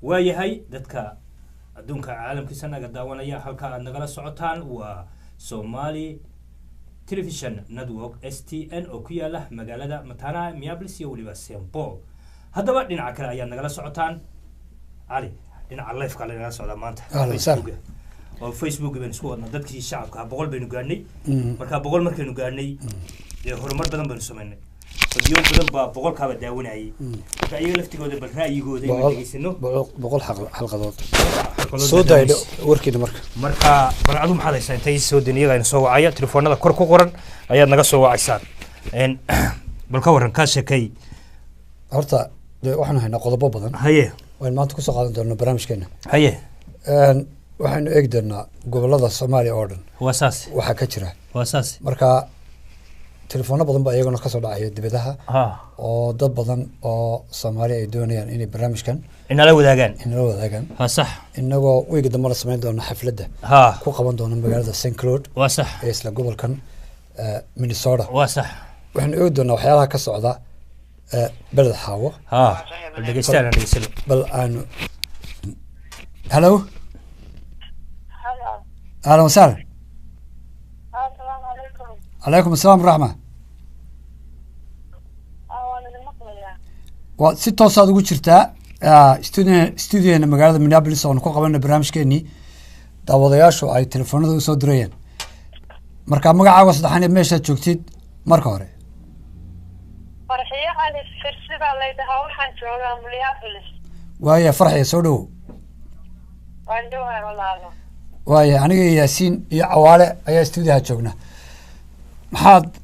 waayahay dadka adduunka caalamkiisa naga daawanaya halka aad nagala socotaan waa Somali Television Network STN oo ku yaala magaalada Matana Minneapolis iyo waliba St. Paul haddaba dhinaca kale ayaa nagala socotaan Ali dhinaca live kale nagala socda maanta oo Facebook baan isku wadnaa dadkii shacabka 100 baynu gaarnay marka 100 markaynu gaarnay horumar badan baynu sameynay فاليوم بدل بقول كابا داوناي فأي لفتيجود بالرأي جود ما تجسنه بقول حلقة صودا وركيد مركا بالعظم هذا سنتين سودني غير نسوي عيا تلفون هذا كركو قرن عيا نقصوا عيسان إن بالكورن كاش كي هرتا وإحنا هنا قضبة بدن هيه وين ما تكون قاعدين درنا برامج كنا هيه وإحنا قدرنا قبل هذا الصومالي أوردن هو أساسي وحكتره هو أساسي مركا تلفون بدن بقى يجون كسر دعاية دبدها أو ضد بدن أو صومالي يدوني يعني إني برامج كان إن لو ذاكن ها صح إنه ويقدر مرة سمعنا دون حفلة ده كو قبل دون مجال سين كلود وصح يسلا قبل كان مينيسوتا وصح وإحنا يقدرنا وحيالها كسر ذا بلد حاوة اللي يستاهل أن يسلو بل أنا هلو أهلا وسهلا عليكم السلام ورحمة وستة صاد وجرتا استوديو مقالة مينيابوليس ونكون قبلنا برامج كأني داودياش أي تلفون ذو صدرين مركا مقع وصدحاني ماشى تشوكتيد مركا هوري فرحية على الفرصة على يدها وحن شوغا مينيابوليس وهي فرحية سودو وعندوها والله وهي أنا ياسين يا عوالة أي استوديو هاتشوغنا محاد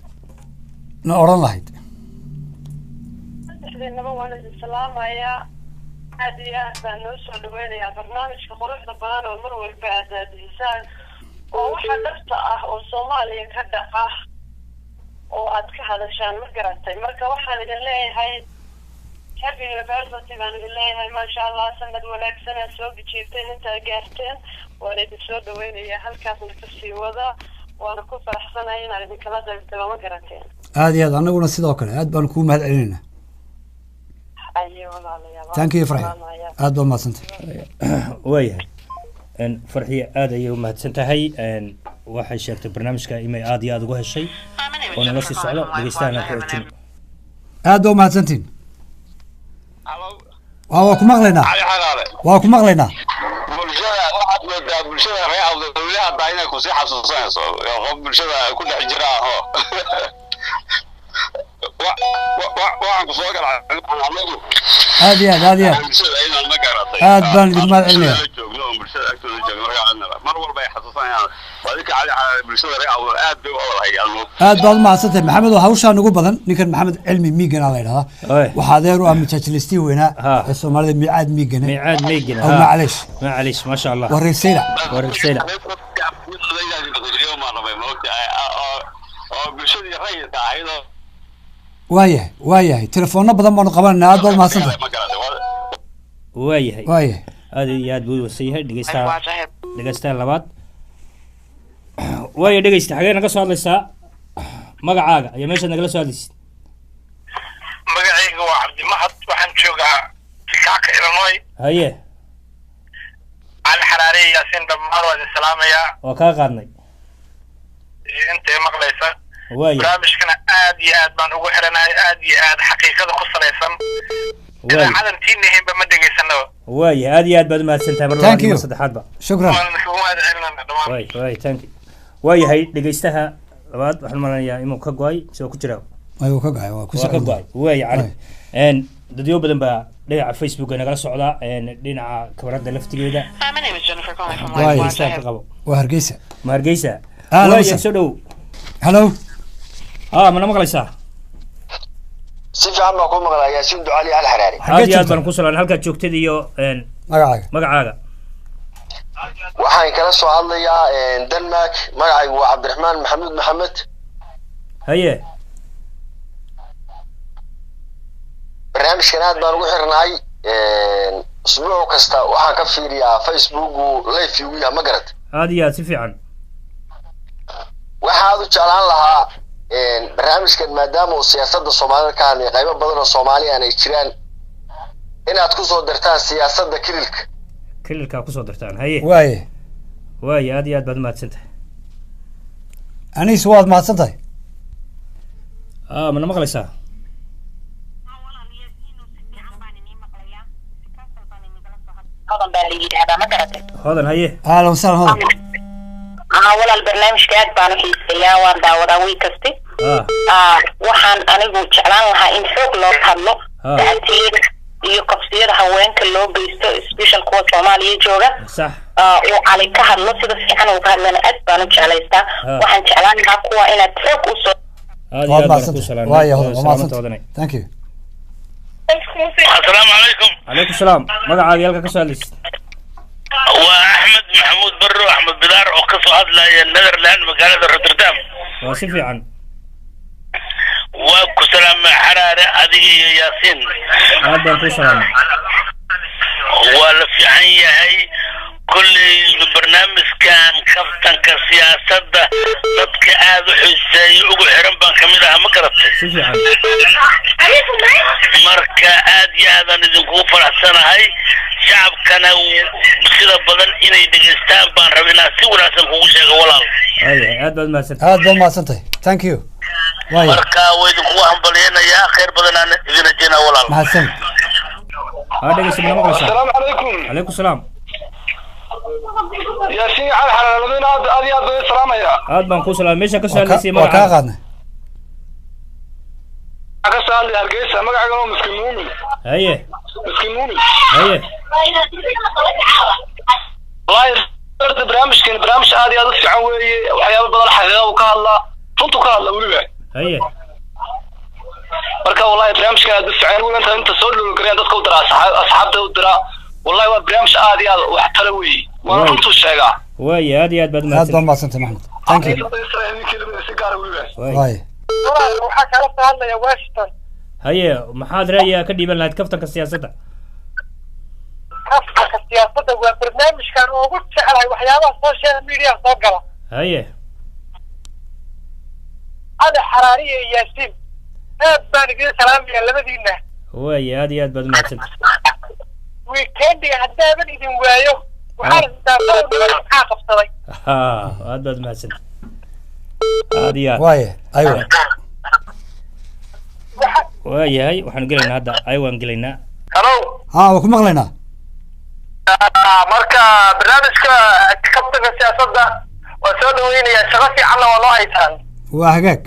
نوران لاهيد إنما وانا السلام يا هذه بنوصل لوين يا برنامج خروج البنان والمر والبعد الإنسان وحدثت وصومالي كدقة وأتك هذا الشان مقرأتي مركا واحد قال لي هاي حبي البعضة بان قال لي هاي ما شاء الله سند ولك سنة سوق جيبتين انت قارتين وليد السود وين يا هل كانت نفسي وذا وانا كنت فرحسنا هنا لأن كلا زلت ما مقرأتين هذه أنا قلنا سيدوكنا هاد بنكون مهل علينا أيوة والله يا تانك يو فرحي هاد ما سنت وياه ان فرحي هذا يوم ما تنتهي ان واحد شارك برنامج كايمي عادي هذا هالشيء وانا نفس السؤال دغيستانا كوتين هاد ما سنتين واكو مغلينا واكو مغلينا bulshada reer dawladaha baayna ku sii xasuusanayso qof bulshada ku dhex jira waxaan ku soo galay anagu هذه هاد بان ما علمها bulshada agtooda jooga markaa mar walba ay xasuusanayaan wadika cali bulshada reer aad bay u wadaayaan هاد بان ما سنتين محمد وحوشان ugu badan ninkan maxamed cilmi miigan la yiraahdo waxa adeer u amjajlisti weena Soomaalida miicad miigan oo معلش ما شاء الله ورسيله وايه تليفوننا بدل ما نقبلنا هاد ما سنتين وايه هذه ياد بو وسيها دغيستا لباد وايه دغيستا xagee naga soo hadlaysaa magacaaga ayaa meesha nagala soo hadlaysid magacayga waa Cabdi Mahad waxaan joogaa Chicago Illinois haye على حراري ياسين دمار وادي السلامية وكاغاني انت مقليسة برامج كنا آد بان ugu xiranahay aad xaqiiqada ku salaysan ila calantiina himba ma dhageysano aad baad mahadsantahay marwada saddexaad ba shukran thank you waayahay dhageystaha labaad waxaan maranayaa inuu ka go'ay soo ku jira ka go'ay waa ku soo go'ay cali dadyo badan baa dhinaca Facebook nagala socda dhinaca kabarada laftigeeda waa hargeysa waayo soo dhow hello mana maqlaysaa si fiican baan ku maqlayaa Yaasiin Ducaali Al-Xaraari aad baan ku salaam halka joogtid iyo magacaaga waxaan kala soo hadlayaa Denmark magacaygu waa Cabdiraxmaan Maxamuud Maxamed haye barnaamijkan aad baan ugu xirnahay usbuuc kasta waxaan ka fiiriyaa Facebook live ugu yahay ma garad aad si fiican waxaad u jeclaan lahaa barnaamijkan maadaama uu siyaasadda Soomaaliya ka hadlay qaybo badan oo Soomaaliya ay jiraan inaad ku soo dartaan siyaasadda kililka ku soo dartaan haye waaye aad iyo aad baad mahadsantahay aniis waad mahadsantahay mana maqlaysaa hodan haye ahlan wasahlan hodan walaal barnaamijka aad baan u xiiseeyaa waan daawadaa wiil kaste waxaan anigu jeclaan lahaa in xoog loo hadlo tacadiyada iyo qabsiyada haweenka loo geysto special kuwa Soomaaliya jooga sax oo cali ka hadlo sida fiican uu ka hadlana aad baan u jeclaystaa waxaan jeclaan lahaa kuwa inaad xoog u soo waaye hodan thank you السلام عليكم. عليكم السلام. ماذا عاد يلقى كسالس؟ وأحمد محمود برو أحمد بلار وقصو هذا النذرلاند مقالة روتردام. واسفي عن. وكسلام حرارة هذه ياسين. هذا كسلام. ولا في عين هي كل البرنامج كان كفتن كسياسة ضدك هذا حسي وحرم بان كملها مقرط. سفي عن. marka aad iyo aad aan idinku faraxsanahay shacabkana sida badan inay dhageystaan baan rabaa si wanaagsan kugu sheego walaal aad baad mahadsantahay thank you marka way idinku hambalyeynaya khayr badan aan idin rajeyna walaal mahadsan السلام عليكم. عليكم السلام. يا شيخ على حلالين هذا هذا السلام يا aad baan ku salaamay meesha ka saalisi ma ka qaadnay أكسر لي هرجيسة ما قاعد أقول مسكين مؤمن. هيه. مسكين مؤمن. هيه. والله صرت برامج كان برامج عادي هذا في عوي وحياة بدل حقيقة وكهلا فنتو كهلا وليه. هيه. مركا والله برامج كان هذا في عين ولا أنت صور له الكريان تذكر ترى أصحاب ترى والله هو برامج عادي هذا وحتلوي ما فنتو الشيء. واي هذه بعد ما. هذا ما سنت محمد. thank you. واي. waxaa kala hadlaya Washington haye maxaad ra'yiga ka dhiiban lahayd kaftanka siyaasadda waa barnaamijkan ugu jecelahay waxyaabaha social media soo gala haye ada xaraari iyo yaasiin aad baan idin salaamaya labadiina waaye aad iyo aad baad mahadsantahay weekendiga haddaaban idin waayo waxaan maxaa qabsaday aad baad mahadsantahay aad iyo aad waaye aywa waayahay waxaan gelaynaa hadda aywaan gelaynaa hello waa ku maqlaynaa marka barnaamijka kabtanka siyaasadda waa soo dhaweynaya shaqo fiicanna waa loo haysaan waa hagaag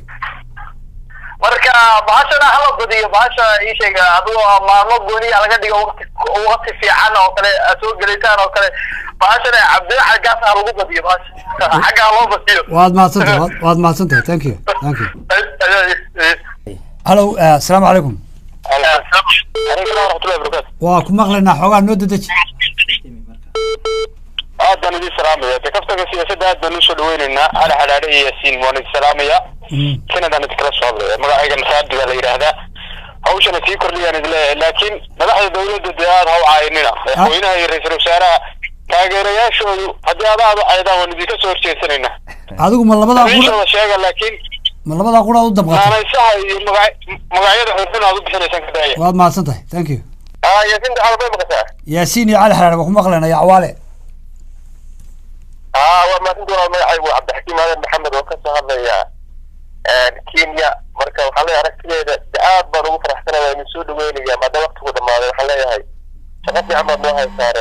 marka bahashana hala badiyo bahasha ii sheega adigoo maalmo gooniya laga dhigo waqti fiican oo kale soo gelitaan oo kale bahashana cabdilaahi gaas ha lagu badiyo bahasha xagga loo badiyo waad mahadsantahay thank you hello السلام عليكم. عليكم ورحمة الله وبركاته. وكم مغلنا حوار نودج. هذا نبي سلامية. تكفتك السياسة هذا نوصل ويننا على حلالية ياسين وان السلامية. كنا نتكلم صابر. ما راح يجي مساعد على هذا. هوش أنا سيكر لي أنا لكن ما راح الدولة الديار هو عيننا. وهنا يرسل رسالة. تاجر يا شو هذا أيضا ونبي كسر شيء سننا. هذا ما الله بدأ أقول. شيء لكن. ما الله بدأ أقول هذا دبغة. أنا يساعد مقاعد حسنا هذا بحنا سنكداية. واد ما صدق. thank you. ياسين على طيب كسر. ياسين يا على حلال وكم مغلنا يا عوالي. وما تقول ما يحيو عبد الحكيم هذا محمد وكسر هذا يا كينيا مركز وحلا عرفت كذا دعاء بروح فرح سنة من سود وين يا ما ده وقت وده ما حلا هاي. شغلتي عمل ما هاي صار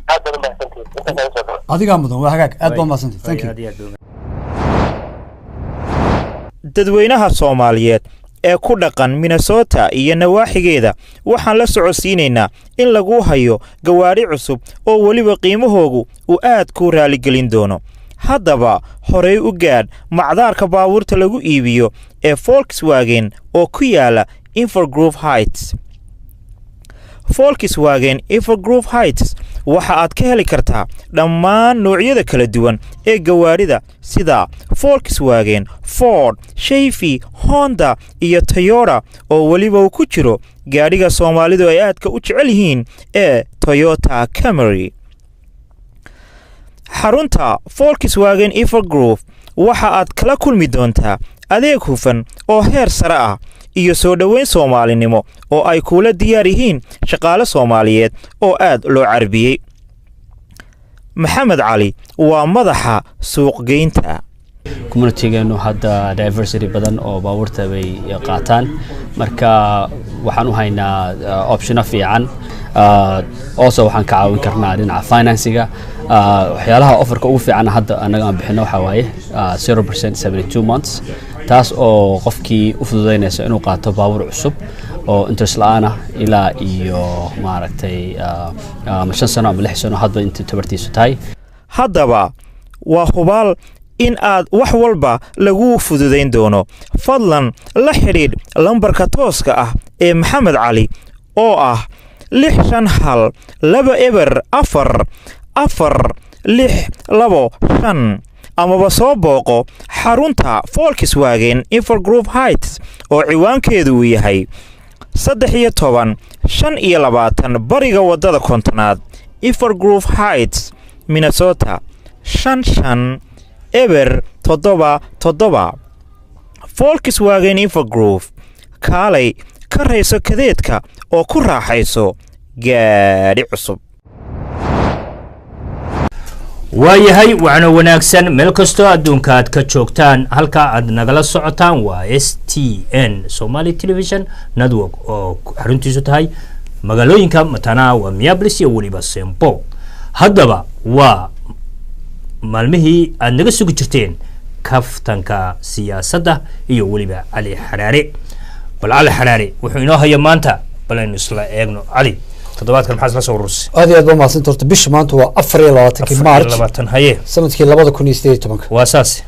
هذا ما حسنتي. أنت كان صدق. هذه قامضة وهاك أدبا ما صنتي. thank you. dadweynaha Soomaaliyeed ee ku dhaqan Minnesota iyo nawaaxigeeda waxaan la socodsiinaynaa in lagu hayo gawaari cusub oo waliba qiimahoodu uu aad ku raali gelin doono. haddaba horey u gaadh macdaarka baabuurta lagu iibiyo ee Volkswagen oo ku yaala Invergrove Heights. Volkswagen Invergrove Heights waxa aad ka heli kartaa dhammaan noocyada kala duwan ee gawaarida sida Volkswagen, Ford, Chevy, Honda iyo Toyota oo waliba uu ku jiro gaadhiga Soomaalidu ay aadka u jecel yihiin ee Toyota Camry. xarunta Volkswagen Invergrove waxa aad kala kulmi doontaa adeeg hufan oo heer sare ah iyo soo dhoweyn soomaalinimo oo ay kuula diyaar yihiin shaqaale soomaaliyeed oo aad loo carbiyey. maxamed cali waa madaxa suuqgeynta. communitygeenu hadda diversity badan oo baabuurta bay qaataan, marka waxaan u haynaa optiono fiican. Also waxaan ka caawin karnaa dhinaca financiga. waxyaalaha offerka ugu fiican hadda anaga aan bixino waxaa waaye 0% 72 months, taas oo qofkii u fududeynaysa inuu qaato baabuur cusub oo interest la'aan ah ilaa iyo maaragtay 5 sano ama 6 sano hadba inta tabartiisu tahay. haddaba waa hubaal in aad wax walba lagu fududayn doono. fadlan la xidhiidh lambarka tooska ah ee maxamed cali oo ah 651 244 amaba soo booqo xarunta Volkswagen Infogroove Heights oo ciwaankeedu uu yahay 13-25 bariga wadada kontonaad, Infogroove Heights, Minnesota 5577. Volkswagen Infogroove, kaalay ka rayso kadeedka oo ku raaxayso gaadhi cusub. waayahay waxaana wanaagsan meel kastoo adduunka aad ka joogtaan. halka aad nagala socotaan waa STN Somali Television Network oo xaruntiisu tahay magaalooyinka Matana waa Minneapolis iyo weliba St. Paul. haddaba waa maalmihii aad naga sugi jirteen kaftanka siyaasadda iyo weliba Cali Xaraare. bal Cali Xaraare wuxuu inoo haya maanta, bal aynu isla eegno. Cali, toddobaadkan maxaa la soo urursi? aad iyo aad baa mahadsan torta. bisha maanta waa 24 March haye sanadkii 2018. waa saas.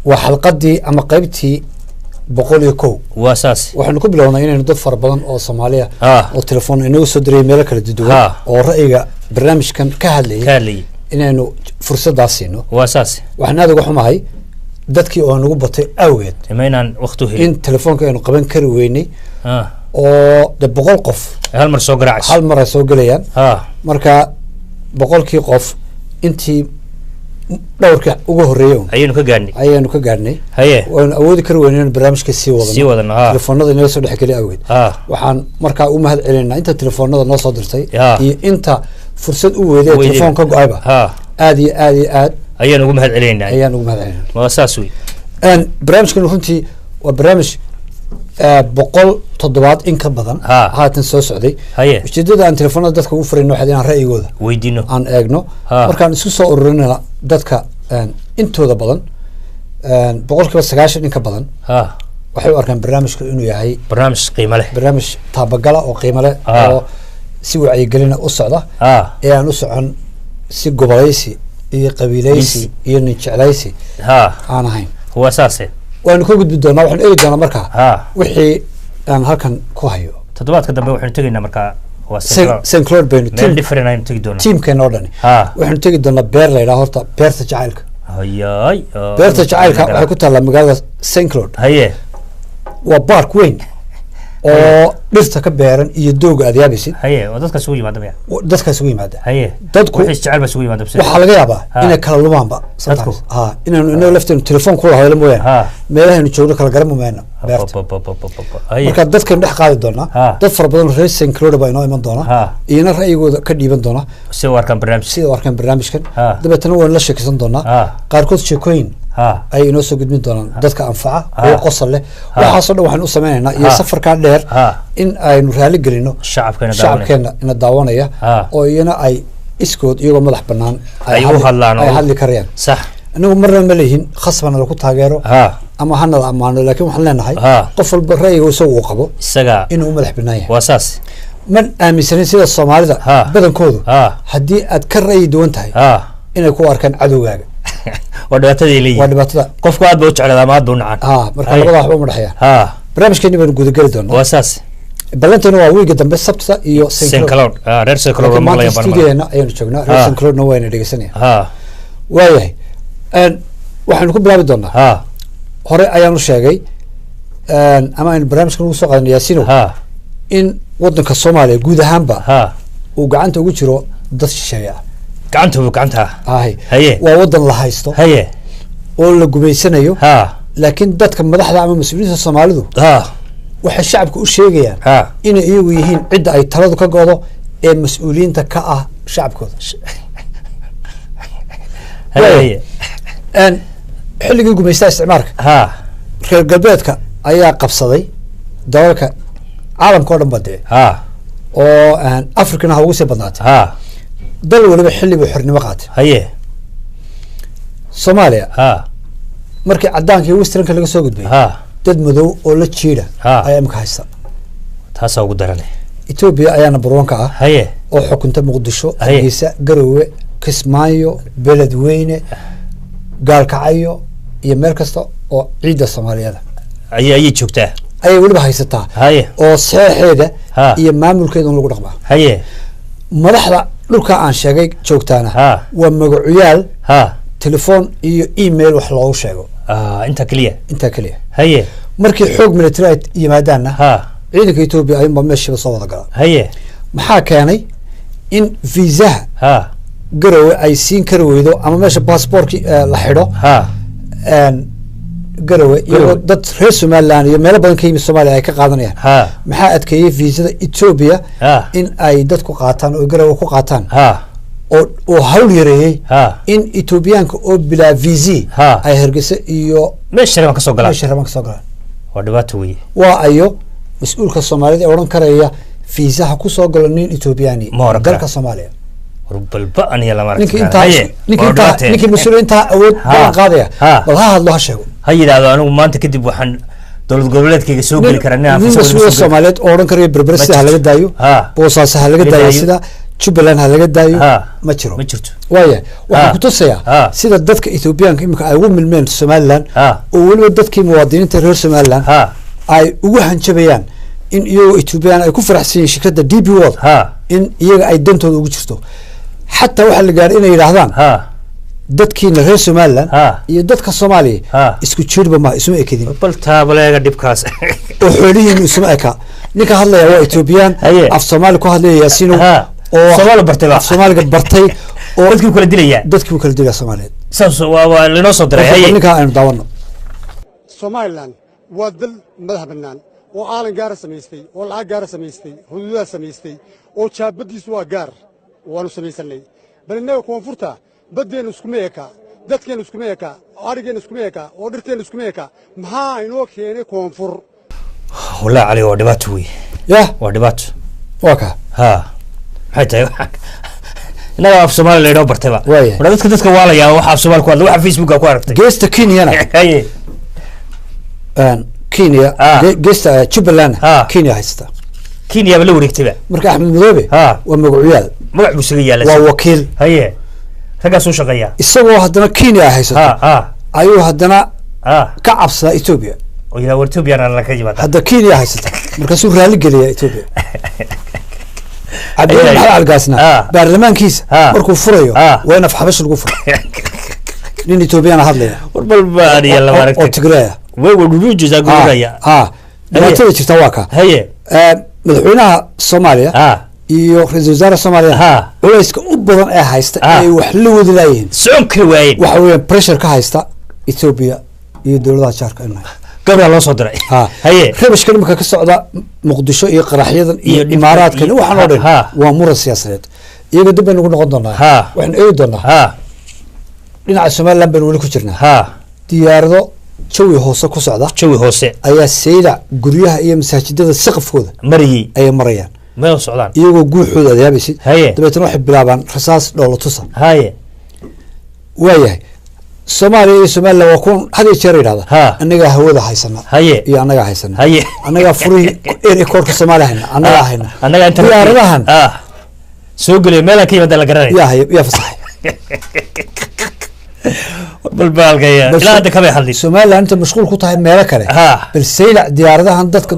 waa xalqadii ama qaybtii 101. waa saas. waxaanu ku bilownaa inaynu dad fara badan oo Soomaaliya oo telefoon inagu soo diray meelo kala duwan oo ra'yiga barnaamijkan ka hadlayay inaynu fursadaas siino. waa saas. waxaan aad uga xumahay dadkii oo nagu batay awgeed imaynaan waqti helin in telefoonka aynu qaban kari weynay oo de 100 qof hal mar soo garaacayso, hal mar ay soo galayaan. marka 100kii qof intii dhowrka ugu horeeyay ayaynu ka gaarnay haye waanu awoodi kari weynay barnaamijka sii wadana telefoonada inoo soo dhexgelay awgeed. waxaan markaa u mahad celinaa inta telefoonada noo soo dirtay iyo inta fursad u weeday telefoon ka go'ayba aad iyo aad ayaan ugu mahad celinaa. waa saas weey. barnaamijkan runtii waa barnaamij 107 in ka badan haatan soo socday. ujeedada aan telefoonada dadka ugu furayno waxay inaan ra'yigooda weydiino aan eegno. markaan isku soo ururinayna dadka intooda badan 90% in ka badan waxay u arkaan barnaamijku inuu yahay barnaamij qiimo leh, barnaamij taabagala oo qiimo leh oo si wacyigelina u socda ee aan u socon si gobolaysi iyo qabiilaysi iyo nin jeclaysi aan ahayn. waa saasay. waanu ka gudbi doonaa, waxaan eegi doonaa markaa wixii aan halkan ku hayo. toddobaadka dambe waxaanu tegaynaa markaa waa St. Claude baynu meel different aynu tegi doonaa tiimkeena oo dhani. waxaanu tegi doonaa beer la yidhaha horta beerta jacaylka. hayaay beerta jacaylka waxay ku taallaa magaalada St. Claude. haye waa baark weyn oo dhirta ka beeran iyo dooga aad yaabaysid. haye oo dadkaas ugu yimaada miya? dadkaas ugu yimaada. haye dadku wixii jecel baa ugu yimaada. waxaa laga yaabaa inay kala lumaanba dadku inaanu inaga lafteenu telefoon kula hadlo mooyaane meelahaynu joogno kala garan mayno beerta. marka dadkaynu dhex qaadi doonaa. dad fara badan reer St. Claude baa inoo iman doona iyana ra'yigooda ka dhiiban doona sida u arkaan barnaamijkan. dabeetana waan la sheekaysan doonaa. qaarkood sheekooyin ay inoo soo gudbin doonaan dadka anfaca oo qosol leh. waxaasoo dhan waxaan u sameynaynaa iyo safarkaa dheer in aynu raali gelino shacabkeena ina daawanaya oo iyana ay iskood iyagoo madax bannaan ay hadli karayaan. anagu marna ma leeyihin khasbana lagu taageero ama hana la ammaano, laakiin waxaan leenahay qof walba ra'yiga isaga uu qabo inuu madax bannaan yahay. waa saas. man aaminsanin sida Soomaalida badankoodu haddii aad ka ra'yi duwan tahay inay ku arkaan cadowgaaga. waa dhibaatadii leeyihiin. waa dhibaatada qofku aad buu u jeclaadaa ama aad buu u nacaan. marka labada waxba uma dhexeeyaan. barnaamijkeeni baanu gudagali doonaa. waa saas. ballanteena waa wiiga dambe Sabtida iyo St. Claude. reer St. Claude ma laga barnaamijkeena ayaynu joognaa. reer St. Claude wayna dhegeysanayaan. waayahay waxaanu ku bilaabi doonaa. hore ayaanu sheegay ama aynu barnaamijkan ugu soo qaadanay Yaasino in wadanka Soomaaliya guud ahaanba uu gacanta ugu jiro dad shisheeye ah. gacanta haye waa wadan la haysto haye oo la gumeysanayo. laakiin dadka madaxda ama mas'uuliyiinta Soomaalidu waxay shacabka u sheegayaan inay iyagu yihiin cidda ay taladu ka go'do ee mas-uuliyiinta ka ah shacabkooda xilligii gumaystaha isticmaalka reer galbeedka ayaa qabsaday dalalka caalamka oo dhan badee oo africana ha ugu sii badnaatay dal waliba xilli buu xornimo qaatay soomaaliya markii caddaanka iyo westernka laga soo gudbay dad madow oo la jiida ayaa imika haysta taasaa ugu darane etoobiya ayaa number one ka ah oo xukunta muqdisho hargeysa garowe kismaayo beledweyne gaalkacyo iyo meel kasta oo ciidda soomaaliyada ayay joogtaa ayay weliba haysataa oo saxeexeeda iyo maamulkeeda lagu dhaqmaa madaxda dhulka aan sheegay joogtaana waa magacuyaal telefoon iyo email wax loogu sheego inta kaliya markii xoog military ay yimaadaanna ciidanka Ethiopia ayuunba meeshiiba soo wada galaan maxaa keenay in viisaha garowe ay siin kari weydo ama meesha baasaboorkii la xidho garowe iyo dad reer Somaliland iyo meelo badan ka yimid Soomaaliya ay ka qaadanayaan maxaa adkeeyay viisada Ethiopia in ay dadku qaataan oo garowe ku qaataan oo hawl yareeyay in Ethiopiaanka oo bilaa viisi ay Hargeysa iyo meesha raban ka soo galaan waa dhibaato weeye waa ayo mas'uulka Soomaalida oran karaya fiisaha ku soo galo nin Ethiopiani dalka Soomaaliya warbalba aniga lama arkay ninkii mas'uuliyiinta awood badan qaadaya bal ha hadlo ha sheego ha yiraahdo anigu maanta kadib waxaan dowlad goboleedkayga soo gali karaa mas'uul Soomaaliyeed oo oran karaya berbersi ha laga daayo boosaas ha laga daayo sida Jubaland ha laga daayo ma jirto waaya waxa ku tusaya sida dadka Ethiopiaanka imika ay ugu milmeen Somaliland oo waliba dadkii muwaadiniinta reer Somaliland ay ugu hanjabayaan in iyagoo Ethiopian ay ku faraxsan yihiin shirkadda DP World in iyaga ay dantooda ugu jirto xataa waxa la gaaray inay yiraahdaan dadkiina reer Somaliland iyo dadka Soomaaliya isku jirba ma isma ekidin bal taabaleega dhibkaas oo xoolihiin isma eka ninka hadlaya waa Ethiopian af Soomaali ku hadlaya Yaasiino oo Soomaaliga bartay oo dadkii kala dilaya Soomaaliyeed saas waa lino soo diray ninka aynu daawano Somaliland waa dal madax bannaan oo aalan gaar samaystay oo lacag gaar samaystay xuduudaha samaystay oo jaabadiisu waa gaar waanu samaysanay bal innaga koonfurta baddeenu isku meeka dadkeenu isku meeka arigeenu isku meeka oo dhirteenu isku meeka maxaa inoo keenay koonfur wallaahi cali waa dhibaato weeye waa dhibaato waka maxay tahay inaga af Soomaali leedo bartayba wada dadka waalaya waxa af Soomaali ku hadla waxa Facebook ku aragtay geesta Kenya Kenya geesta Jubaland Kenya haysta Kenya bala wareegtayba marka Axmed Madoobe waa magacuyaal magac buu isaga yaalay waa wakiil raga soo shaqeeya isagoo haddana Kenya haysta ayuu haddana ka cabsada Ethiopia oo ila Ethiopia la ka yimaada hadda Kenya haysta marka suu raali geliya Ethiopia عبد الله القاسنا برلمان كيس مركو فريو وين في حبش القفر نيني توبيانا هذلي والبلبان يلا بارك او تقرايا وي جزا قرايا ما تبي تشتواكا هي مدحوينها الصوماليا iyo ra'iisul wasaaraha Soomaaliya culayska u badan ee haysta ay wax la wada leeyihiin soonka weyn waxa weeye pressure ka haysta Ethiopia iyo dawladaha jaarka inay gabdhaha loo soo diray haye rabashka imika ka socda Muqdisho iyo qaraxyadan iyo imaaraadkan waxaan oo dhan waa muran siyaasadeed iyaga dib aynu ugu noqon doonaa waxaan eegi doonaa dhinaca Soomaaliland baan wali ku jirnaa diyaarado jawi hoose ku socda ayaa sayda guryaha iyo masaajidada saqafkooda ay marayaan ma socdaan iyagoo guuxooda adayaabaysid dabeetana waxay bilaabaan rasaas dhowlo tusan waayahay Soomaaliya iyo Somaliland waa kuwan hadii jeer yiraahdo anaga hawada haysana iyo anaga haysana anaga furi ee koorka Soomaaliya hayna anaga hayna anaga inta diyaaradahan soo galay meel ka yimid la garanay ya fasax balbalgaya ila hada ka hadlay Somaliland inta mashquul ku tahay meel kale bal sayla diyaaradahan dadka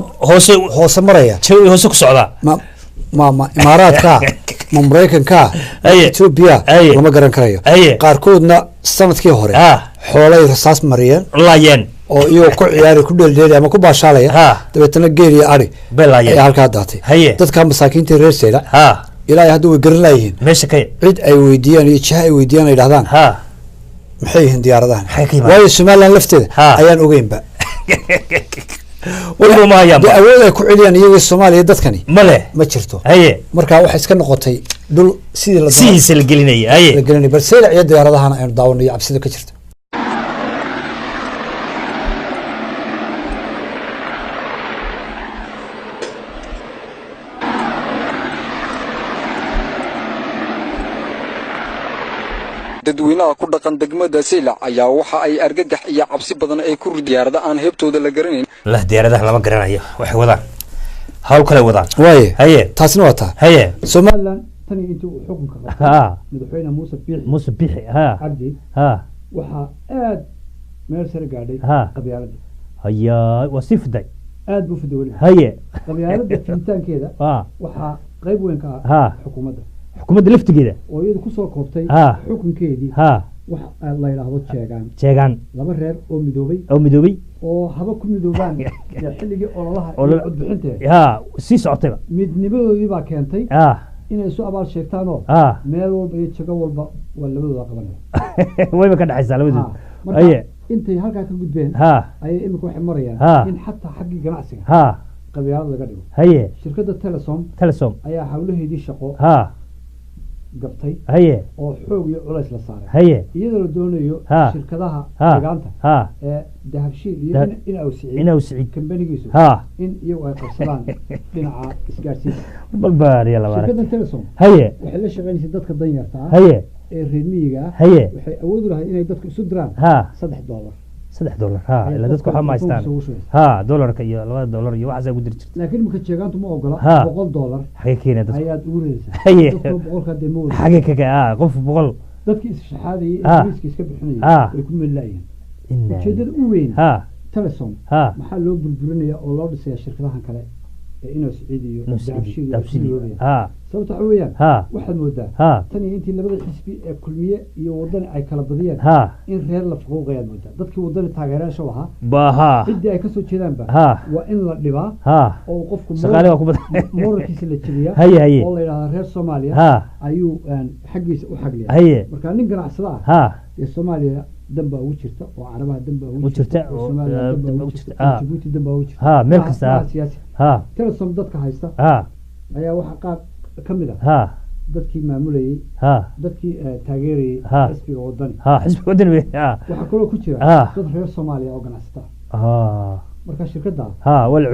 hoose maraya jawi hoose ku socda ma imaaraadka ma Mareykanka Ethiopia lama garan karayo qaarkoodna sanadkii hore xoolay rasaas mariyeen laayeen oo iyo ku ciyaari ku dheeldheelay ama ku baashaalaya dabeetana geeriyo ari ay halka daatay dadka masaakiinta reer Sayla ilaa hadda way garan laayeen meesha kay cid ay weydiiyaan iyo jaha ay weydiiyaan ay yiraahdaan maxay yihiin diyaaradahan waayo Somaliland lafteeda ayaan ogeynba weliba ma hayaan dee awood ay ku celiyaan iyagoo Soomaaliya dadkani male ma jirto haye marka waxay iska noqotay dhul sidii la sidiisa la gelinaya haye la gelinay balse ilaa diyaaradahan aynu daawanayo cabsida ka jirta dadweynaha ku dhaqan degmada Seylac ayaa waxa ay argagax iyo cabsi badan ay ku diyaarada aan heebtooda la garanayn la diyaaradaha lama garanayo waxay wadaan hawl kale wadaan waaye haye taasna waa taa haye Somaliland tani intii uu xukunka qabtay madaxweyne Muuse Biixi cabdi waxa aad meel sare gaadhay qabyaaladda hayaa wasiifday aad buu fiday haye qabyaaladda fiitaankeeda waxa qayb weyn ka ah xukuumadda xukuumadda laftigeeda oo iyadu ku soo koobtay xukunkeedii wax la yiraahdo jeegaan laba reer oo midoobay oo haba ku midoobaan xilligii ololaha cod bixinteeda sii socotayba midnimadoodii baa keentay inay soo abaal sheegtaan oo meel walba iyo jago walba waa labadooda qabanaya wayba ka dhaxaysaa labadooda haye intay halkaa ka gudbeen ayay imika waxay marayaan in xataa xaggii ganacsiga qabyaalad laga dhigo haye shirkadda telesom ayaa hawlaheedii shaqo gabtay haye oo xoog iyo culays la saaray haye iyadoo la doonayo shirkadaha deegaanta ee dahabshiil iyo in siciid kambanigiisu in iyagu ay qabsadaan dhinaca isgaarsiinta balbaariya labaad shirkadda telesom haye waxay la shaqaynaysaa dadka danyarta ah haye ee reer miyiga ah haye waxay awood u lahayd inay dadku isu diraan $3 $3 ila dadku waxa ma haystaan dollarka iyo $2 iyo waxa ay ku dir jirtay laakiin marka jeegaantu ma ogola $100 xagee keenay dadku ayaad ugu reeysaa haye $100 ka demo xagee kaga qof 100 dadkii shahaadayay ingiriiska iska bixinayay way ku meelayeen ujeedada u weyn telesom maxaa loo burburinayaa oo loo dhisay shirkadahan kale ee inoo siciidiyo dahabshiil sababta waxa weeyaan waxaad moodaa tan iyo intii labada xisbi ee kulmiye iyo wadani ay kala badiyeen in reer la fuquuqayaad moodaa dadkii wadani taageerayaasha ahaa ciddii ay kasoo jeedaanba waa in la dhibaa oo qofku moralkiisa la jebiyaa oo la yidhahdaa reer Soomaaliya ayuu xaggiisa u xagliyaa marka nin ganacsada ah ee Soomaaliya damba ugu jirta oo carabaha damba ugu jirta oo Soomaaliya damba ugu jirta Djibouti damba ugu jirta meel kasta telesom dadka haysta ayaa waxa qaab kamid dadkii maamulayay dadkii taageerayay xisbiga wadani xisbiga wadani waxa kaloo ku jira dad reer Soomaaliya oo ganacsata marka shirkadda waa la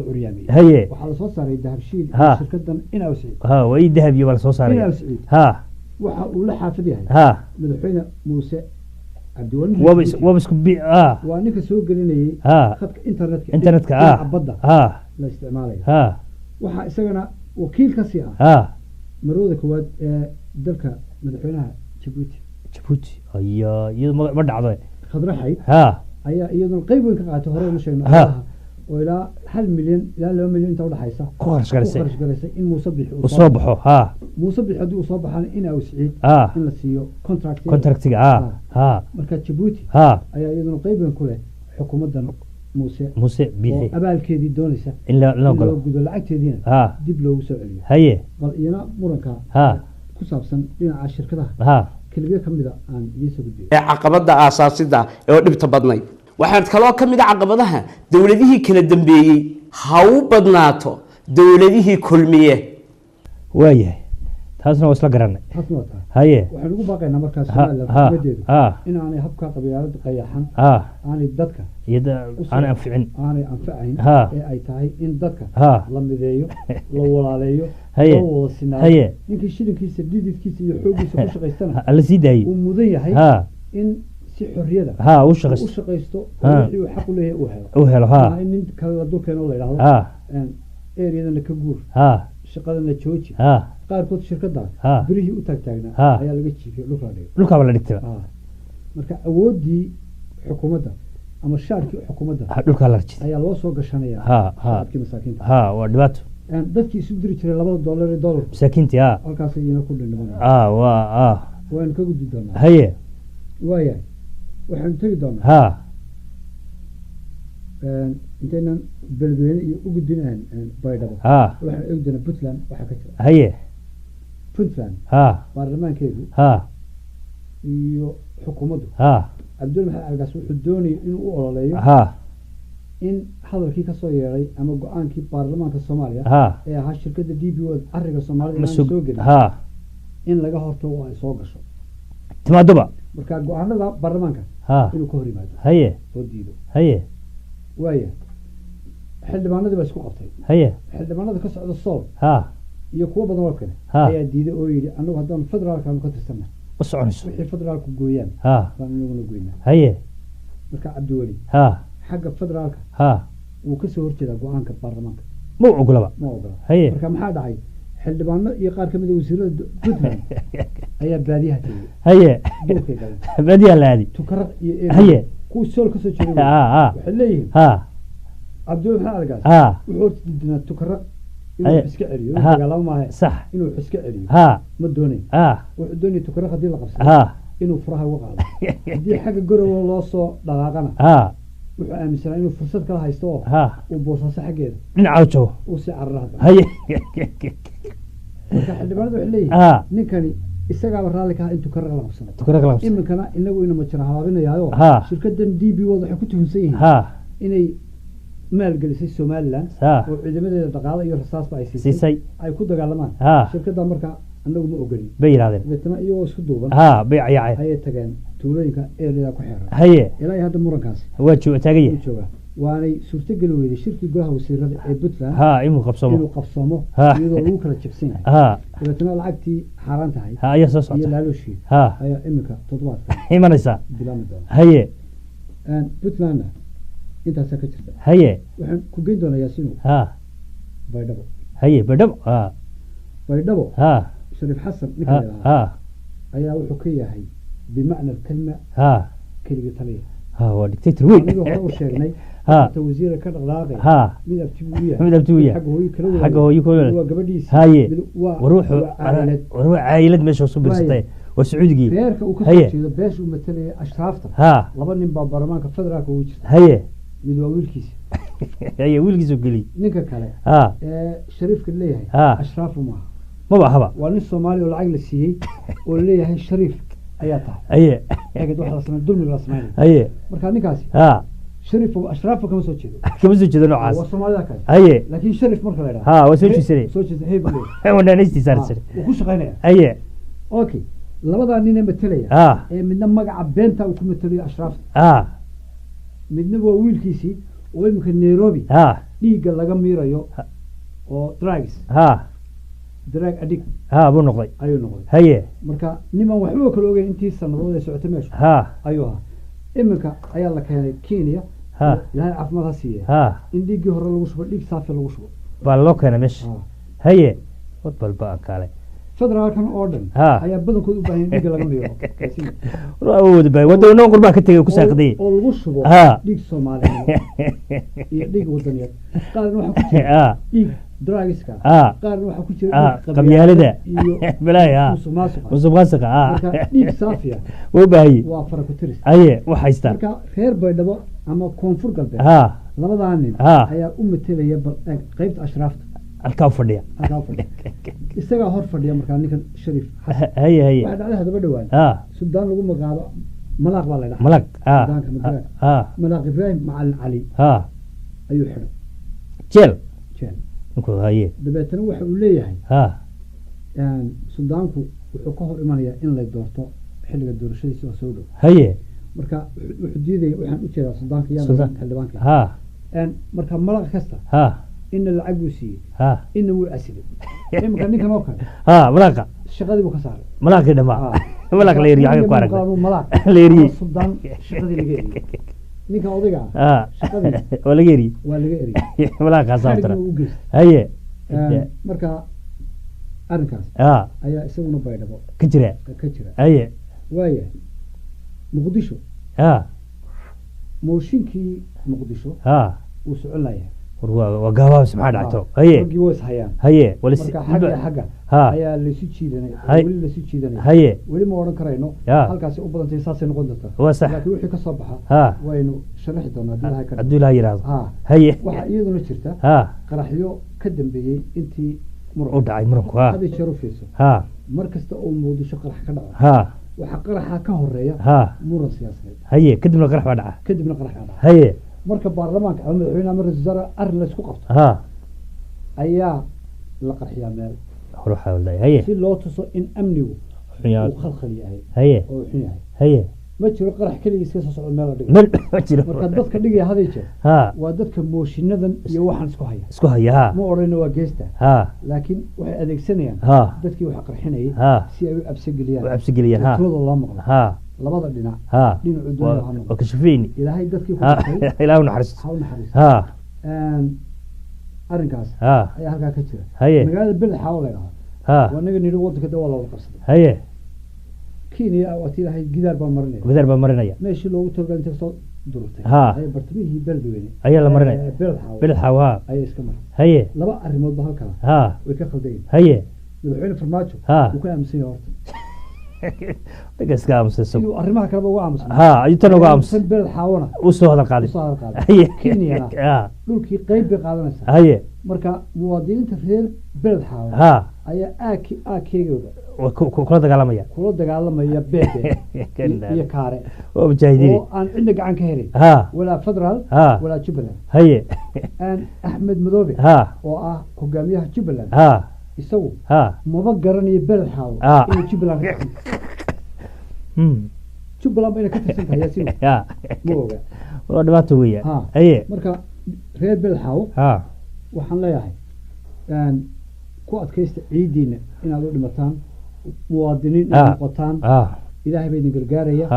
curyaami haye waxa la soo saaray dahabshiil shirkaddan inaa siciid way dahabiyo wala soo saaray waxa uu la xaafid yahay madaxweyne Muuse waa ninka soo gelinayay khadka internetka badda la isticmaalaya waxa isagana wakiil ka sii marooda koowaad ee dalka madaxweynaha Djibouti ayaa iyadu ma dhacdo khadraxay ayaa iyaduna qayb weyn ka qaatay hore u sheegnay oo ilaa 1 milyan ilaa 2 milyan inta u dhaxaysa ku kharash galaysay in Muuse Biixi uu soo baxo Muuse Biixi hadii uu soo baxaan in uu siciid in la siiyo contractiga marka Djibouti ayaa iyaduna qayb weyn ku leh xukuumaddan Muuse Biixi abaalkeedii doonaysa in la gudo lacagteedina dib loogu soo celiyo haye bal iyana muranka ku saabsan dhinaca shirkadaha kaliya kamida aan idin soo gudbiyo caqabada aasaasida oo dhibta badnay waxaan kaloo kamid ah caqabadaha dawladihii kala dambeeyay ha u badnaato dawladihii kulmiye waayahay taasna waa isla garanay haye waxaan ugu baaqaynaa markaas Soomaaliyeed in aanay habka qabyaaladda qayaxan aanay dadka aanay anficin ee ay tahay in dadka la mideeyo la walaaleeyo oo wada sinaado ninkii shilinkiisa dhididkiisa iyo xooggiisa ku shaqaystana la sii daayay uu mudan yahay in si xorriyada u shaqaysto wixii uu xaq u leeyahay uu helo in kala la dulkeeno la yiraahdo eeriyadana ka guur shaqadana jooji qaarkood shirkadda birihii u taagtaagnaa ayaa laga jiifiyay dhulka la dhigtay marka awoodii xukuumadda ama shaarkii xukuumadda dhulka la rajay ayaa loo soo gashanayaa shacabkii masaakiinta waa dhibaato dadkii isu diri jiray $2 masaakiintii halkaas iyana ku dhindhimanaya waan ka gudbi doonaa haye waayahay waxaan tegi doonaa intaynan beledweyne iyo u gudbin baydhabo waxaan eegi doonaa puntland waxaa ka jira haye puntland baarlamaankeedu iyo xukuumaddu cabdul maxamed algaas wuxuu doonayay inuu u ololeeyo in hadalkii ka soo yeeray ama go-aankii baarlamaanka Soomaaliya ee ahaa shirkadda DP World arriga Soomaalida inaan soo gelin in laga hortago ay soo gasho timaadaba marka go-aanada baarlamaanka inuu ka hor yimaado oo diido waaya xildhibaanadii baa isku qabtay xildhibaanada ka socda Sool iyo kuwa badan oo kale ayaa diiday oo yiri anagu haddaan federaalka ka tirsanay وسعنس وحي فدرالك جويان فنقول جوينا مركا عبد الولي حق فدرالك وكسر كذا جوان كبرلمان مو عقلة مو عقلة مركا محاد عاي حل بان يقار كم وزير جثمان هي باديها هي باديها هذه تكرر هي كو سول كسر كذا وحليه عبد الولي محاد قال وحوت دنا تكرر inuu iska celiyo dagaalamo maahay sax inuu iska celiyo ma doonay wuxuu doonay tukara hadii la qabsado inuu furaha uga qaado hadii xagga gorowa loo soo dhaqaaqana wuxuu aaminsanaa inuu fursad kala haysto oo boosaaso xaggeeda dhinaca joogo uu si carrada haye marka xildhibaanadu waxay leeyihiin ninkani isagaaba raalli ka ah intuu ka qabsado iminkana inagu inama jira habaabinayaayo shirkaddan DP World waxay ku tuhunsan yihiin inay maalgelisay Somaliland oo ciidamadeeda dhaqaale iyo rasaas ay siisay ay ku dagaalamaan shirkadda marka anagu ma ogolin bay yiraahdeen dadna iyagoo isku duuban bay ayay ay tageen tuulooyinka eelida ku xeeran ilaa hadda murankaas waa taagay waanay suurtagal weeyay shirkii golaha wasiirada ee Puntland inuu qabsoomo iyadoo lagu kala jabsan yahay dadna lacagtii xaraan tahay ayaa soo socota laalushi ayaa imika toddobaadka imanaysa bilaamada Puntland intaas ka jirta waxaan ku geyn doonaa Yaasiin baydhabo Sharif Xasan ninka ayaa wuxuu ka yahay bimacna kalma kaliya taliya waa dictator weyn aniga hore u sheegnay wasiir ka dhaqaaqay midab tuuya xagga hooyo waa gabadhiisa waa caylad meesha soo birsatay وسعودي reerka uu ka soo jeedo beesha uu matalay ashraafta laba nin baa baarlamaanka federaalka ugu jirta mid waa wiilkiisa wiilkiisu geli ninka kale shariifka leeyahay ashraafu maaha ma bahaba waa nin Soomaali oo lacag la siiyay oo leeyahay shariif ayaa tahay eegad waxa la sameeyay dulmi la sameeyay marka ninkaasi shariif ashraafu kama soo jeedo noocaas waa Soomaalida kale laakiin shariif marka la yiraahdo waa soo jeeday heeb wana naysti sarsare ku shaqeynaya okay labada nin ee matalaya ee midna magaca beenta uu ku matalayo ashraafta midna waa wiilkiisii oo imika Nairobi dhiiga laga miirayo oo drugs drug addict buu noqday ayuu noqday marka niman waxba kala ogeyn intii sanadood ay socotay meesha ayuu imika ayaa la keenay Kenya ilaahay caafimaad ha siiyo in dhiigii hore lagu shubo dhiig saafi lagu shubo baa loo keenay meesha wadbal baa kale federaalkan oo dhan ayaa badankooda u baahan dhiig laga miiro awood baa wadano qurba ka tagay ku saaqday oo lagu shubo dhiig Soomaaliyeed iyo dhiig wadaniyeed qaarna waxa ku jira dhiig drugska qaarna waxa ku jira qabyaalada iyo balaya musuqmaasuqa dhiig saafiya oo baahay waa faraq ku tiris wax haysta marka reer baydhabo ama koonfur galbeed labada nin ayaa u matalaya qaybta ashraafta halka fadhiya isaga hor fadhiya marka ninkan Sharif waxa dhacday hadaba dhawaan Suudaan lagu magacaabo malaaq baa la dhahaa malaaq Ibrahim Macalin Ali ayuu xiray jeel wuxuu dabeetana waxa uu leeyahay Suudaanku wuxuu ka hor imanaya in la doorto xilliga doorashadiisa soo dhow marka wuxuu diiday waxaan u jeedaa Suudaanka yaa xildhibaanka marka malaaq kasta إن العجوسي إنه هو أسد إما كان نيكا نوكا ملاقة الشغادي بكسار ملاقة دماء ملاقة ليري عيو كوارك ملاقة ليري الصدام الشغادي لغيري نيكا وضيقا شغادي ولا غيري ملاقة ساطرة هيا مركا أرنكاس أيا يسوون بايدة كجرة هيا وايا مقدشو موشينكي مقدشو وسعولايا وقاوة سمعت عتو هي حاجة هي اللي سيتشيدني اللي سيتشيدني هي ولي ما ورن كرينو halkaas u badan tahay saasay noqon doontaa laakiin wixii ka soo baxa waynu sharaxi doonaa hadii la yiraahdo haye waxa iyaduna jirta qaraxyo ka dambeeyay intii u dhacay muranku hadii sharafayso markasta oo muudisho qarax ka dhaco waxa qaraxa ka horeeya muran siyaasadeed haye kadibna qarax baa dhaca haye marka baarlamaanka ama madaxweynaha ama ra-iisul wasaare arrin la isku qabto ayaa la qarxiyaa meel si loo tuso in amnigu uu khalkhal yahay oo xun yahay ma jiro qarax keligiis ka soo socdo meel la dhigo marka dadka dhigaya haday jeer waa dadka mooshiinadan iyo waxaan isku haya ma odhayna waa geesta laakiin waxay adeegsanayaan dadkii wax qarxinayay si ay u absigeliyaan tooda loo maqlo labada dhinac dhinacu doonaa ilaahay dadkii ku dhintay ilaahu naxariisto arrinkaas ayaa halkaa ka jira magaalada beled xaawo la yidhahdo waa naga nidhi waddanka dawaa looga qabsaday kenya waati ilaahay gidaar baa marinaya meeshii loogu talagalay inta soo dururtay ay bartamihii beledweyne ayaa la marinaya beled xaawo ayaa iska maray laba arrimood ba halkaa way ka khaldayeen madaxweyne farmaajo wuu ka aaminsan yahay horta iska aamusan arrimaha kaleba uga aamusan ayuutan uga aamusan beled xaawona u soo hadal qaaday kenyana dhulkii qayb bay qaadanaysaa marka muwaadiniinta reer beled xaawo ayaa aakeygoda kula dagaalamaya beebe iyo kaare oo mujaahidiin oo aan cidna gacan ka helin walaa federal walaa jubbaland axmed madoobe oo ah hogaamiyaha jubbaland isagu maba garanayo beled xaawo inuu jubbaland ka jubbaland bayna ka tirsan tahay yaasiin ma oga waa dhibaato weeya marka reer beled xaawo waxaan leeyahay ku adkaysta ciidiina inaad u dhimataan muwaadiniin inaad noqotaan ilaahay baa idin gargaaraya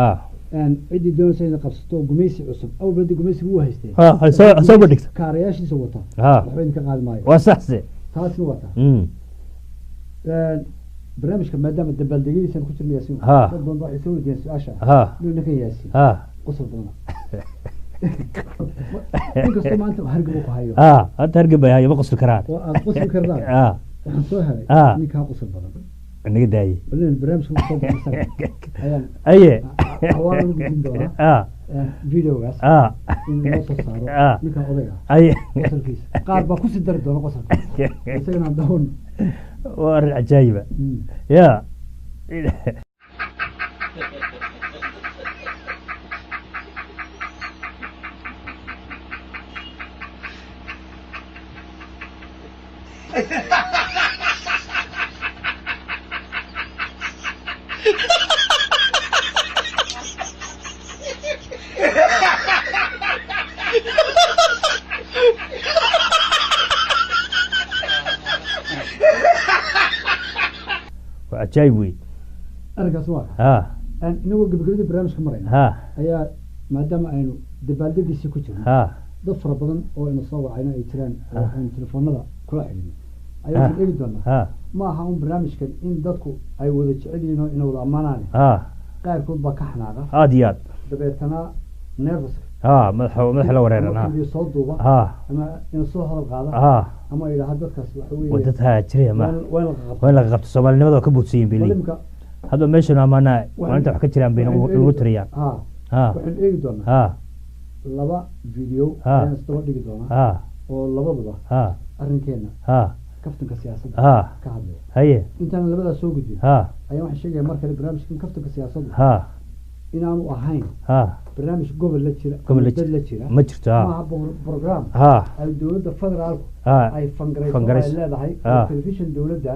ciddii doonaysa inaad qabsato gumaysi cusub awalbadi gumaysi wuu haysteen kaarayaashiisa wata waxba idinka qaadi maayo waa saxse taasna wata barnaamijka maadaama dabaaldegyadiisaan ku jirna yaasiin dad badan waxay soo weydiiyeen su-aasha inuu ninkan yaasiin qosol badana inkastoo maanta hargab ku hayo hadda hargab ay hayo ma qosli karaan oo aad qosli karnaa waxaan soo helay ninkaa qosol badan naga daayay balin barnaamijka soo baxsan ayaan awaan ugu gudbin doonaa videogaas in loo soo saaro ninkaa odayga qosolkiisa qaar baa kusii dari doona qosolka isagana aan dawan waa arrin cajaayiba ya عجيب وي أرجع سؤال inagoo gabagabadii barnaamijka marayna ayaa maadaama aynu dabaaldegdiisii ku jirno dad fara badan oo ina soo wacayna ay jiraan oo aynu telefoonada kula xidhino ayaa waxaan eegi doonaa ma aha un barnaamijkan in dadku ay wada jecel yihiin oo ina wada ammaanaane qaarkood baa ka xanaaqa aad iyo aad dabeetana nervuska madaxa la wareerana soo duuba ama ina soo hadal qaada ama yidhaha dadkaas waxa weeye wadadha jiraya ma waa la qabto Soomaalinimada oo ka buudsiin bilay هذا ماشي أنا وأنت حكيت لي عن بين الوتريان waxaan eegi doonaa laba video ayaan isdaba dhigi doonaa oo labadaba arrinkeena kaftanka siyaasadda ka hadlaya intaan labadaas soo gudbin ayaan waxaan sheegaya mar kale barnaamijkan kaftanka siyaasadda inaanu ahayn barnaamij gobol la jira dad la jira ma jirto maaha program ay dowladda federaalku ay fangarayso leedahay telefishin dowladda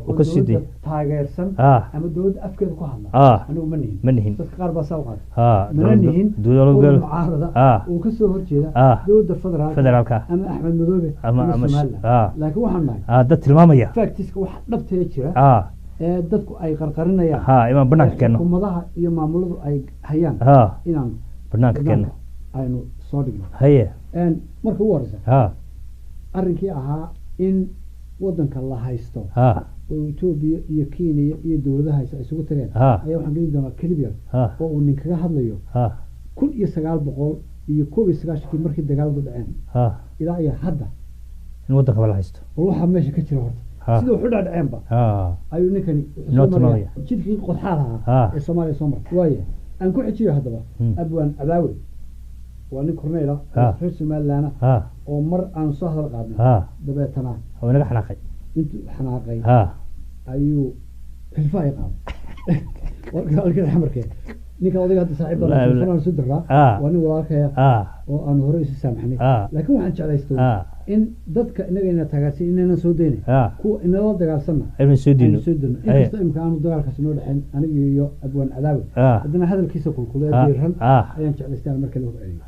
oo ka sidii taageersan ama dowladda afkeeda ku hadla anigu ma nihin dadka qaar baa saa u qaatay mana nihin dowladda mucaarada oo ka soo horjeeda dowladda federaalka ama axmed madoobe ama somaliland laakiin waxaan nahay dad tilmaamaya factiska wax dhabtee jira dadku ay qarqarinayaan imaan banaanka keeno xukuumadaha iyo maamuladu ay hayaan inaan banaanka keeno aynu soo dhigno marka ugu horeysa arrinkii ahaa in wadanka la haysto oo Ethiopia iyo Kenya iyo dowladaha ay isugu tageen ayaa waxaan gelin doonaa clip yar oo uu nin kaga hadlayo 1991 markii dagaaladu dhaceen ilaa iyo hadda in wadanka la haysto waxa meesha ka jira horta sidoo xudhaa dhaceenba ayuu ninkani jidkii qodxaalaha ee Soomaaliya soo martay waaye aan ku xijiyo haddaba abwaan abaawi waa nin korneela reer Somaliland oo mar aan soo hadal qaadnay dabeetana oo naga xanaaqay intuu xanaaqay ayuu xilfaa qaaday warka xamarkee ninka odayga hadda saaxiib baan soo diraa waa nin walaalkaya oo aan hore isu saamaxnay laakiin waxaan jeclaystay in dadka inagayna tagaasi inayna soo deynay kuwa inala dagaalsanna aynu soo dino inkasta imka aanu dagaalkaas noo dhexayn aniga iyo abwaan cadaawi haddana hadalkiisa kulkulay diiran ayaan jeclaystay marka la horceliyo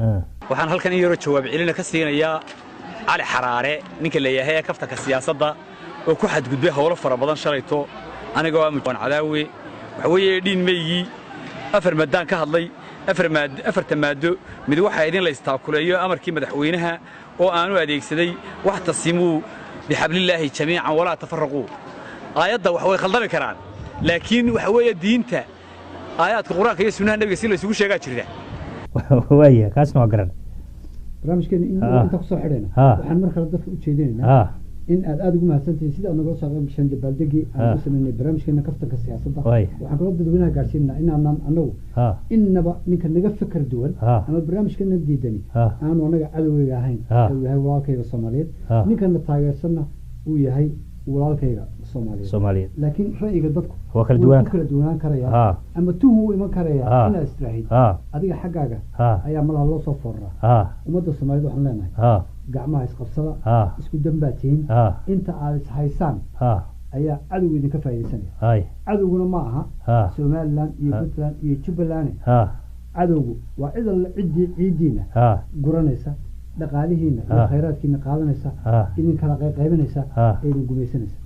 waxaan halkan in yaro jawaab celina ka siinayaa cali xaraare ninka leeyahay kaftanka siyaasadda oo ku xadgudbay howlo fara badan shalayto aniga waa abwaan cadaawi waxa weeye dhiin meeyii afar maadaan ka hadlay afarta maado mid waxa idin la istaakuleeyo amarkii madaxweynaha oo aanu adeegsaday wax tasimuu bixablillaahi jamiican walaa tafarraquu aayadda wax way khaldami karaan laakiin waxa weeye diinta aayaadka quraanka iyo sunnaha nabiga si la isugu sheegaa jirta waaya kaasna waa garan barnaamijkeena inta ku soo xidhayna waxaan mar kale dadka u jeedinaynaa in aad ugu mahadsantihiin sida aad nagala soo qaybgashaan dabaaldegii aan ku samaynay barnaamijkeena kaftanka siyaasadda waxaan kaloo dadweynaha gaarsiinaa inaanan anagu innaba ninka naga fikir duwan ama barnaamijkeena diidani aanu anaga cadowgayga ahayn uu yahay walaalkayga soomaaliyeed ninkana taageersanna uu yahay walaalkayga soomaaliyeed laakiin ra'yiga dadku waa kala duwanaan karaya ama tuhu u iman karaya inaad istiraahid adiga xaggaaga ayaa malaha loo soo fooraraa ummadda soomaaliyeed waxaan leenahay gacmaha isqabsada isku dambaa tihiin inta aad ishaysaan ayaa cadowga idinka faa'iidaysanaya cadowguna ma aha somaliland iyo puntland iyo jubbaland cadowgu waa cid alle ciiddiina guranaysa dhaqaalihiina iyo khayraadkiina qaadanaysa idin kala qaybinaysa ee idin gumaysanaysa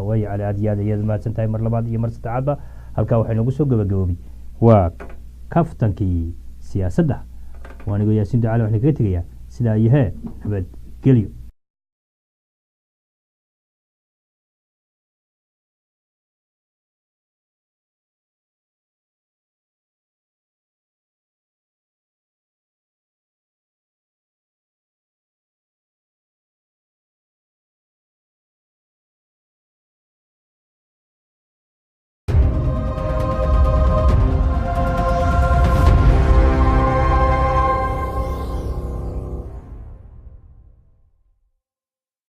way cali aad iyo aad ayaad mahadsan tahay mar labaad iyo mar saddexaadba halkaa waxay noogu soo gabagaboobay waa kaftankii siyaasadda waanigoo yaasiin ducaale waxaan kaga tegayaa sidaa iyo hee nabadgelyo